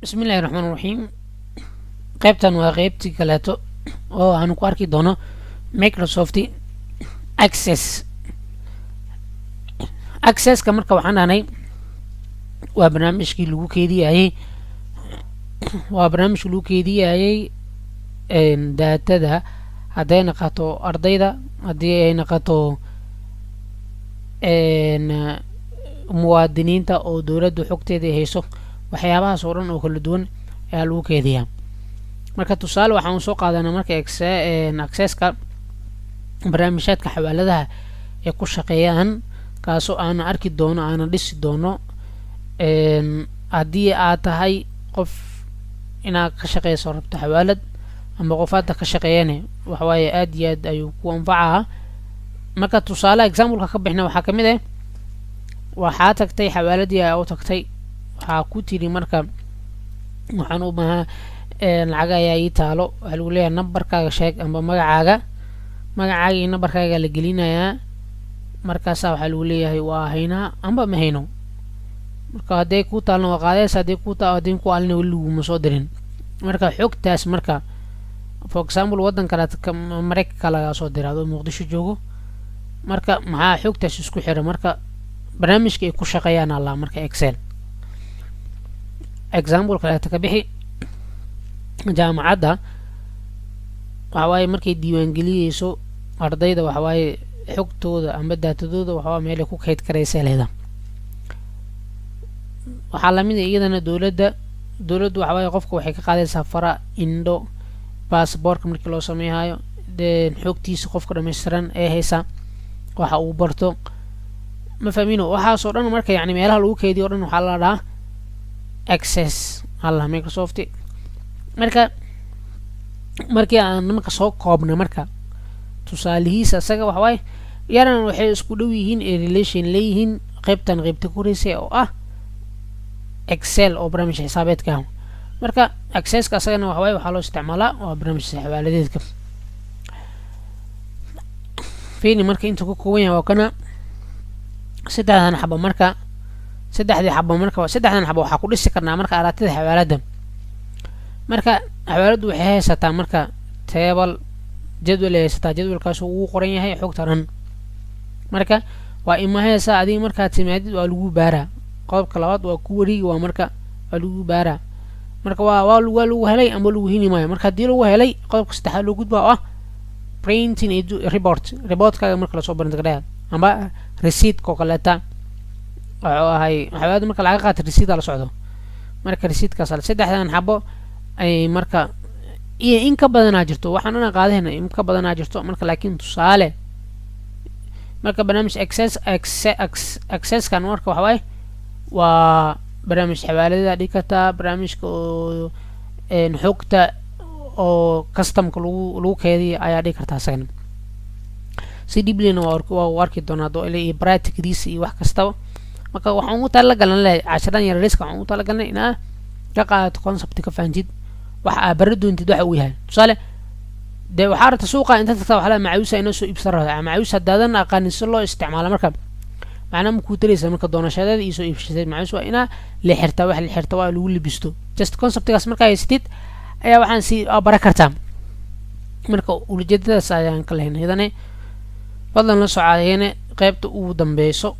بسم الله الرحمن الرحيم. qaybtan waa qaybtii kaleeto oo aanu ku arki doono Microsoft Access ka marka waxaan dhahnay waa barnaamijkii lagu keediyay daatada hadday noqoto ardayda, haddii ay noqoto muwaadiniinta oo dowladdu xogteeda hayso, waxyaabahaas oo dhan oo kala duwan ayaa lagu keediyaa. marka tusaale waxaan soo qaadanaa marka accesska barnaamijyaadka xawaaladaha ee ku shaqeeyaan, kaasoo aan arki doono, aan dhisi doono. haddii aad tahay qof inaad ka shaqeyso rabto xawaalad ama qof hadda ka shaqeeyane, waxawaaye aad iyo aad ayuu ku anfacaa. marka tusaale exampleka ka bixna waxaa kamid ah, waxaa tagtay xawaaladii aa u tagtay, waxaa ku tiri marka waxaan u baahaa lacag ayaa ii taalo, waxaa lagu leeyahay nambarkaaga sheeg amba magacaaga iyo nambarkaaga la gelinayaa. markaasaa waxaa lagu leeyahay waa haynaa amba ma hayno. marka hadday kuu taalna waa qaadaysa, haddii ku alina weli laguma soo dirin. marka xogtaas marka for example waddan kalead maraykanka lagaa soo dira adoo muqdisho joogo, marka maxaa xogtaas isku xira, marka barnaamijka ay ku shaqeeyaan alla marka excel. example kaleeta ka bixi jaamacadda, waxawaaye markay diiwaangeliyeyso ardayda, waxawaaye xogtooda amba daatadooda waxawaa meelay ku kayd karaysa leeda. waxaa lamid a iyadana dowladdu waxawaaye qofka waxay ka qaadaysaa fara, indho, baasboorka markii loo sameeyahayo, xogtiisa qofka dhammaystiran ee haysa, waxa uu barto, ma fahmino waxaasoo dhan. marka yani meelaha lagu keydiyo o dhan waxaa la dhahaa access alla Microsoft. marka markii aan nimanka soo koobna, marka tusaalihiisa isaga waxawaaye yaran waxay isku dhow yihiin ee relation leeyihiin qaybta koreysa oo ah excel oo barnaamij xisaabeedka ah. marka accesska asagana waxawaaye waxaa loo isticmaalaa waa barnaamij xawaaladeedka. fiini marka inta ku kooban yahay waa kana saddexdan xabo waxaa ku dhisi karnaa marka araatida xawaalada. marka xawaaladdu waxay haysataa marka table, jadwal ay haysataa, jadwalkaas uu qoran yahay xogta dhan. marka waa imahaysa adiga markaad timaadid waa lagu baaraa. qodobka labaad waa ku wareegi, waa marka waa lagu baaraa. marka waa lagu helay ama lagu hini maayo. marka haddii lagu helay, qodobka saddexaad loo gudbaa oo ah printing reportkaaga marka lasoo barintagdhaya amba receiptka oo kaleeta wuxuu ahay xawaalada marka laga qaata receipta la socdo. marka receiptkaas saddexdan xabo ay marka iyo in ka badanaa jirto, waxaan ana qaadahayna in ka badanaa jirto. marka laakiin tusaale marka barnaamij accesskan marka waxawaaye waa barnaamij xawaalada dhigi kartaa, barnaamijka oo xogta oo customka lagu keediya ayaa dhigi kartaa isagana. si dhiblina waa u arki doonaa doole iyo practicdiisa iyo wax kastaba. marka waxaan ugu talagalnay casharan yar riska, waxaan ugu talagalnay inaa ka qaadato concept ka fahanjid waxa aad bari doontid waxa uu yahay. tusaale dee waxaa rabta suuqa inta tagtaa waxaa macaawisa inoo soo iibsan rabtaa, macaawis haddaadan aqaanin si loo isticmaalo, marka macnaa makuu taraysa marka doonashadeeda iyo soo iibshadeed. macaawis waa inaa la xirtaa, wax la xirta waa lagu libisto. just conceptgaas markaa haysatid ayaa waxaan si bara kartaa. marka ujeedadaas ayaan ka lehnay. hadane fadlan la socadeene qaybta ugu dambeyso